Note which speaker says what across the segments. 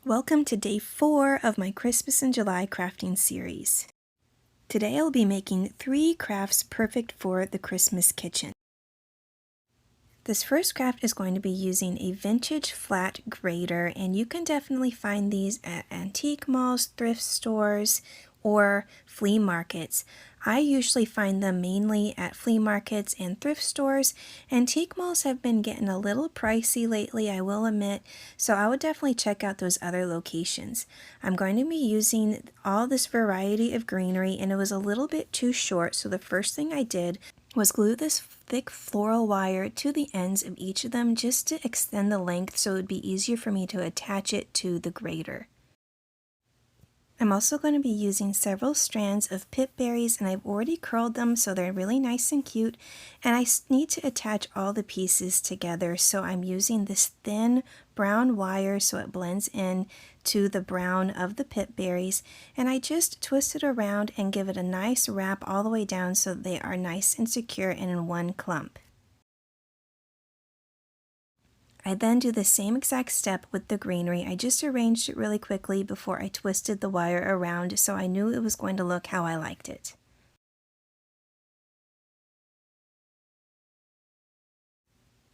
Speaker 1: Welcome to day 4 of my Christmas in July crafting series. Today I'll be making 3 crafts perfect for the Christmas kitchen. This first craft is going to be using a vintage flat grater, and you can definitely find these at antique malls, thrift stores, or flea markets. I usually find them mainly at flea markets and thrift stores. Antique malls have been getting a little pricey lately, I will admit, so I would definitely check out those other locations. I'm going to be using all this variety of greenery, and it was a little bit too short, so the first thing I did was glue this thick floral wire to the ends of each of them just to extend the length so it would be easier for me to attach it to the grater. I'm also going to be using several strands of pip berries, and I've already curled them so they're really nice and cute, and I need to attach all the pieces together, so I'm using this thin brown wire so it blends in to the brown of the pip berries, and I just twist it around and give it a nice wrap all the way down so they are nice and secure and in one clump. I then do the same exact step with the greenery. I just arranged it really quickly before I twisted the wire around so I knew it was going to look how I liked it.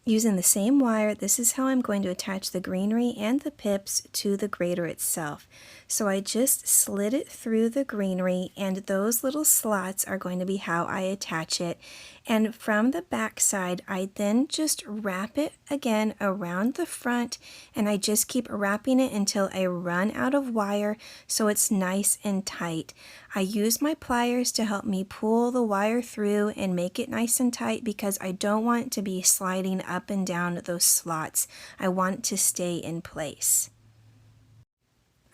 Speaker 1: Using the same wire, this is how I'm going to attach the greenery and the pips to the grater itself. So I just slid it through the greenery, and those little slots are going to be how I attach it. And from the back side, I then just wrap it again around the front, and I just keep wrapping it until I run out of wire so it's nice and tight. I use my pliers to help me pull the wire through and make it nice and tight because I don't want it to be sliding up and down those slots. I want it to stay in place.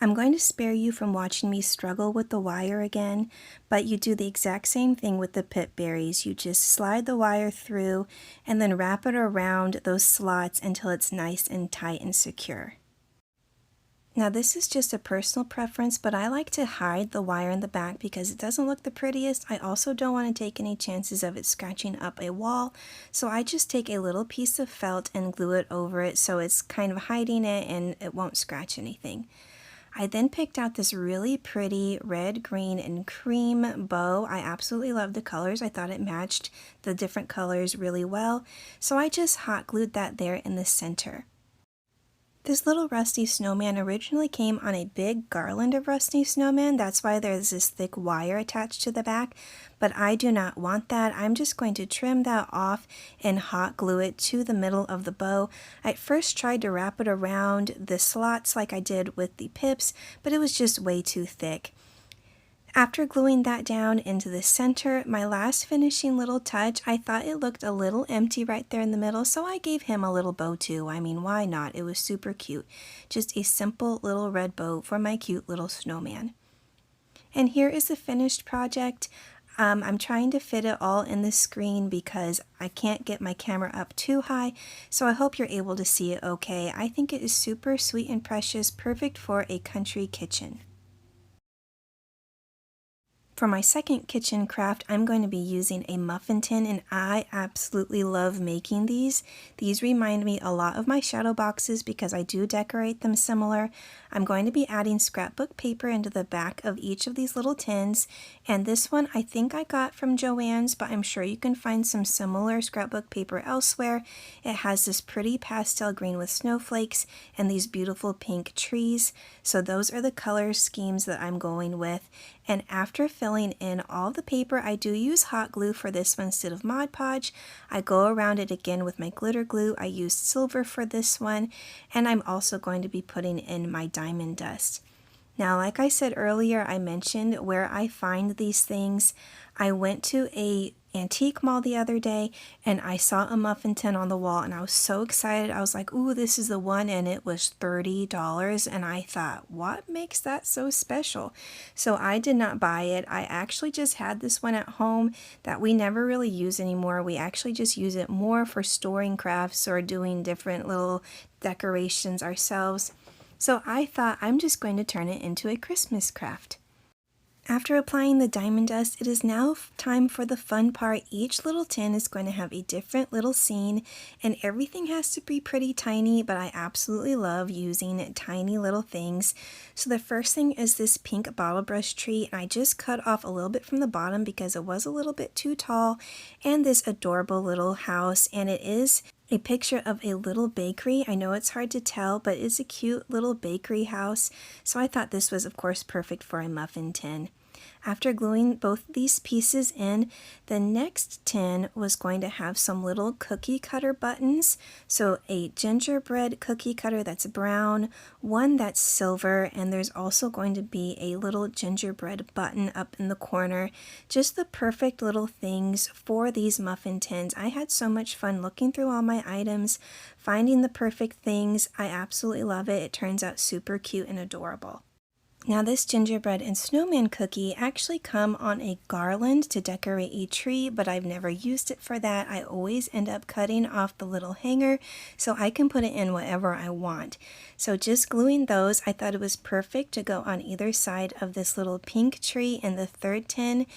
Speaker 1: I'm going to spare you from watching me struggle with the wire again, but you do the exact same thing with the pip berries. You just slide the wire through and then wrap it around those slots until it's nice and tight and secure. Now this is just a personal preference, but I like to hide the wire in the back because it doesn't look the prettiest. I also don't want to take any chances of it scratching up a wall, so I just take a little piece of felt and glue it over it so it's kind of hiding it and it won't scratch anything. I then picked out this really pretty red, green, and cream bow. I absolutely love the colors. I thought it matched the different colors really well, so I just hot glued that there in the center. This little rusty snowman originally came on a big garland of rusty snowmen. That's why there's this thick wire attached to the back, but I do not want that. I'm just going to trim that off and hot glue it to the middle of the bow. I first tried to wrap it around the slots like I did with the pips, but it was just way too thick. After gluing that down into the center, my last finishing little touch, I thought it looked a little empty right there in the middle, so I gave him a little bow too. I mean, why not? It was super cute. Just a simple little red bow for my cute little snowman. And here is the finished project. I'm trying to fit it all in the screen because I can't get my camera up too high, so I hope you're able to see it okay. I think it is super sweet and precious, perfect for a country kitchen. For my second kitchen craft, I'm going to be using a muffin tin, and I absolutely love making these. These remind me a lot of my shadow boxes because I do decorate them similar. I'm going to be adding scrapbook paper into the back of each of these little tins, and this one I think I got from Joann's, but I'm sure you can find some similar scrapbook paper elsewhere. It has this pretty pastel green with snowflakes and these beautiful pink trees, so those are the color schemes that I'm going with. And after filling in all the paper, I do use hot glue for this one instead of Mod Podge. I go around it again with my glitter glue. I used silver for this one, and I'm also going to be putting in my diamond dust. Now, like I said earlier, I mentioned where I find these things. I went to a antique mall the other day and I saw a muffin tin on the wall, and I was so excited. I was like, ooh, this is the one, and it was $30, and I thought, what makes that so special? So I did not buy it. I actually just had this one at home that we never really use anymore. We actually just use it more for storing crafts or doing different little decorations ourselves. So I thought I'm just going to turn it into a Christmas craft. After applying the diamond dust, it is now time for the fun part. Each little tin is going to have a different little scene, and everything has to be pretty tiny, but I absolutely love using tiny little things. So the first thing is this pink bottle brush tree, and I just cut off a little bit from the bottom because it was a little bit too tall, and this adorable little house, and it is a picture of a little bakery. I know it's hard to tell, but it's a cute little bakery house, so I thought this was of course perfect for a muffin tin. After gluing both these pieces in, the next tin was going to have some little cookie cutter buttons. So a gingerbread cookie cutter that's brown, one that's silver, and there's also going to be a little gingerbread button up in the corner. Just the perfect little things for these muffin tins. I had so much fun looking through all my items, finding the perfect things. I absolutely love it. It turns out super cute and adorable. Now this gingerbread and snowman cookie actually come on a garland to decorate a tree, but I've never used it for that. I always end up cutting off the little hanger so I can put it in whatever I want. So just gluing those, I thought it was perfect to go on either side of this little pink tree in the third tin.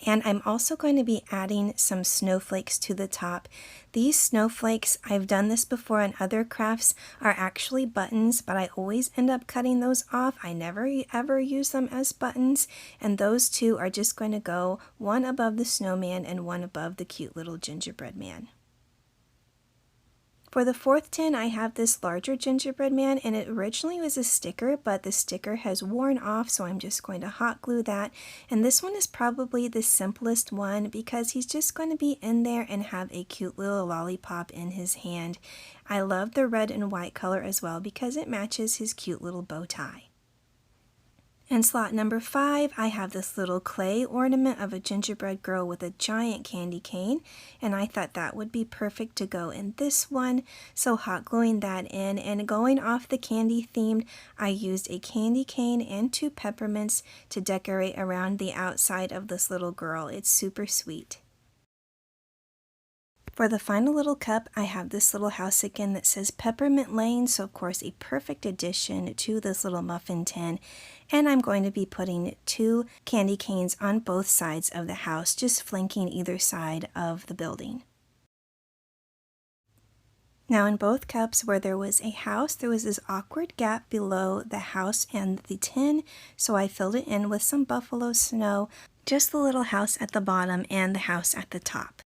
Speaker 1: And I'm also going to be adding some snowflakes to the top. These snowflakes, I've done this before in other crafts, are actually buttons, but I always end up cutting those off. I never ever use them as buttons, and those two are just going to go one above the snowman and one above the cute little gingerbread man. For the fourth tin, I have this larger gingerbread man, and it originally was a sticker, but the sticker has worn off, so I'm just going to hot glue that. And this one is probably the simplest one because he's just going to be in there and have a cute little lollipop in his hand. I love the red and white color as well because it matches his cute little bow tie. In slot number 5, I have this little clay ornament of a gingerbread girl with a giant candy cane, and I thought that would be perfect to go in this one, so hot gluing that in, and going off the candy themed, I used a candy cane and 2 peppermints to decorate around the outside of this little girl. It's super sweet. For the final little cup, I have this little house again that says Peppermint Lane, so of course a perfect addition to this little muffin tin. And I'm going to be putting 2 candy canes on both sides of the house, just flanking either side of the building. Now in both cups where there was a house, there was this awkward gap below the house and the tin, so I filled it in with some buffalo snow, just the little house at the bottom and the house at the top.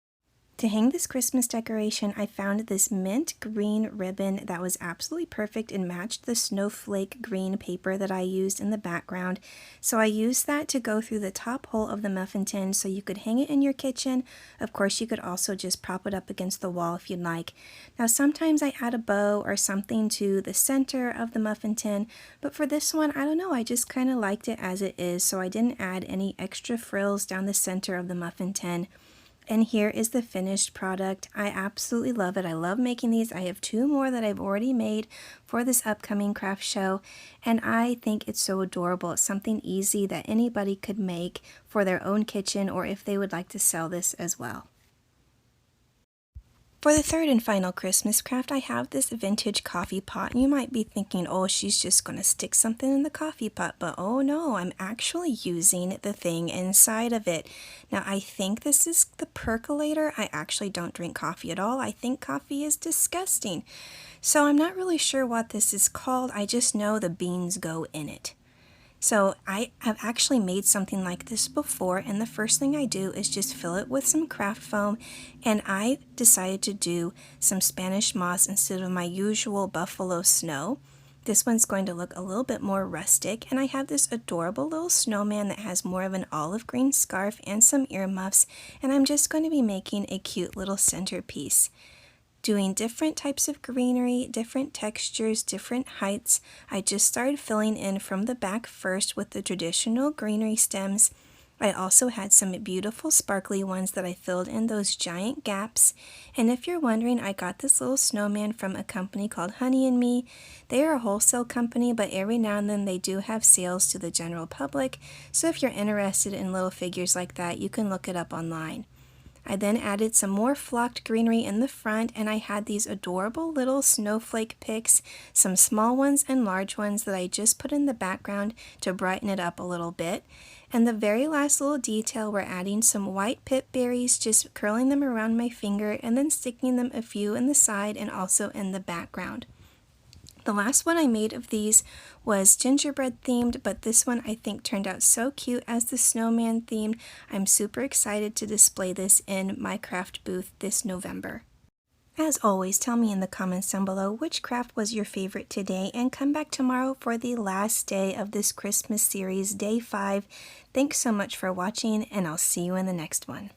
Speaker 1: To hang this Christmas decoration, I found this mint green ribbon that was absolutely perfect and matched the snowflake green paper that I used in the background. So I used that to go through the top hole of the muffin tin so you could hang it in your kitchen. Of course, you could also just prop it up against the wall if you'd like. Now sometimes I add a bow or something to the center of the muffin tin, but for this one, I don't know, I just kind of liked it as it is, so I didn't add any extra frills down the center of the muffin tin. And here is the finished product. I absolutely love it. I love making these. I have 2 more that I've already made for this upcoming craft show, and I think it's so adorable. It's something easy that anybody could make for their own kitchen, or if they would like to sell this as well. For the third and final Christmas craft, I have this vintage coffee pot. You might be thinking, oh, she's just going to stick something in the coffee pot, but oh no, I'm actually using the thing inside of it. Now, I think this is the percolator. I actually don't drink coffee at all. I think coffee is disgusting. So I'm not really sure what this is called. I just know the beans go in it. So I have actually made something like this before, and the first thing I do is just fill it with some craft foam, and I decided to do some Spanish moss instead of my usual buffalo snow. This one's going to look a little bit more rustic, and I have this adorable little snowman that has more of an olive green scarf and some earmuffs, and I'm just going to be making a cute little centerpiece. Doing different types of greenery, different textures, different heights. I just started filling in from the back first with the traditional greenery stems. I also had some beautiful sparkly ones that I filled in those giant gaps. And if you're wondering, I got this little snowman from a company called Honey and Me. They are a wholesale company, but every now and then they do have sales to the general public. So if you're interested in little figures like that, you can look it up online. I then added some more flocked greenery in the front, and I had these adorable little snowflake picks, some small ones and large ones that I just put in the background to brighten it up a little bit. And the very last little detail, we're adding some white pip berries, just curling them around my finger and then sticking them a few in the side and also in the background. The last one I made of these was gingerbread themed, but this one I think turned out so cute as the snowman themed. I'm super excited to display this in my craft booth this November. As always, tell me in the comments down below which craft was your favorite today, and come back tomorrow for the last day of this Christmas series, day 5. Thanks so much for watching, and I'll see you in the next one.